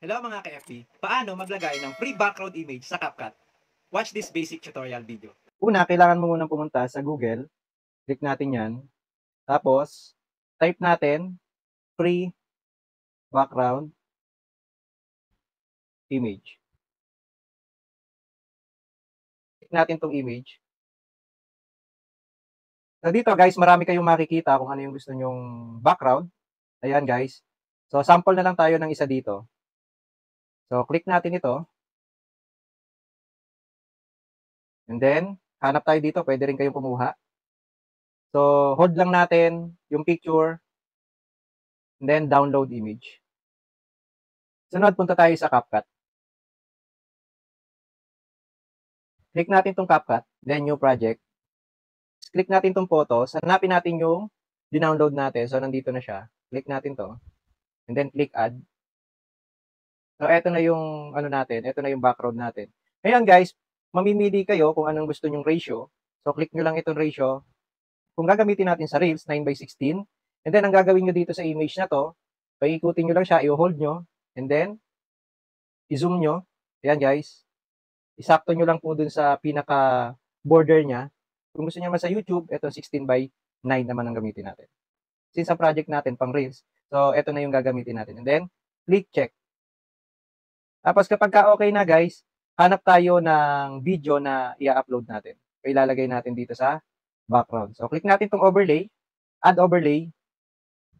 Hello mga ka-FB! Paano maglagay ng free background image sa CapCut? Watch this basic tutorial video. Una, kailangan mo munang pumunta sa Google. Click natin yan. Tapos, type natin free background image. Click natin tong image. So dito guys, marami kayong makikita kung ano yung gusto nyong background. Ayan guys. So sample na lang tayo ng isa dito. So click natin ito. And then, hanap tayo dito. Pwede rin kayong kumuha. So hold lang natin yung picture. And then download image. Sunod, punta tayo sa CapCut. Click natin tong CapCut. Then new project. Click natin tong photos. Hanapin natin yung dinownload natin. So nandito na siya. Click natin to. And then click add. So eto na yung ano natin. Eto na yung background natin. Ngayon guys, mamimili kayo kung anong gusto nyong ratio. So click nyo lang itong ratio. Kung gagamitin natin sa Reels, 9:16. And then ang gagawin nyo dito sa image na to, paikutin nyo lang siya, i-hold nyo. And then, i-zoom nyo. Ayan guys. Isakto nyo lang po dun sa pinaka border niya. Kung gusto niyo naman sa YouTube, ito 16:9 naman ang gamitin natin. Since ang project natin pang Reels, so ito na yung gagamitin natin. And then, click check. Tapos kapag okay na guys, hanap tayo ng video na i-upload natin. So ilalagay natin dito sa background. So click natin tong overlay, add overlay.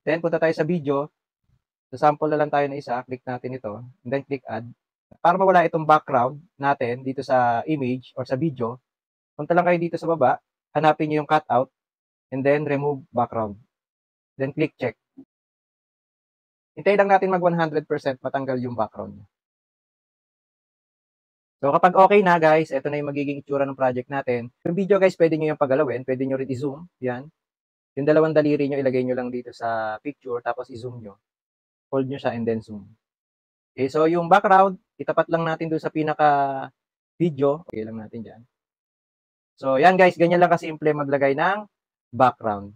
Then punta tayo sa video. So sample na lang tayo na isa, click natin ito. And then click add. Para mawala itong background natin dito sa image or sa video, punta lang kayo dito sa baba, hanapin niyo yung cutout, and then remove background. Then click check. Hintayin lang natin mag 100% matanggal yung background. So kapag okay na guys, ito na yung magiging itsura ng project natin. Yung video guys, pwede nyo yung pagalawin, pwede nyo rin i-zoom, yan. Yung dalawang daliri nyo, ilagay nyo lang dito sa picture, tapos i-zoom nyo. Hold nyo siya and then zoom. Okay, so yung background, itapat lang natin doon sa pinaka video. Okay lang natin dyan. So yan guys, ganyan lang kasimple maglagay ng background.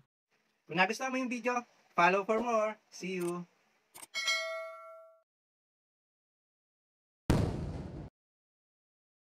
Kung nagustuhan mo yung video, follow for more. See you!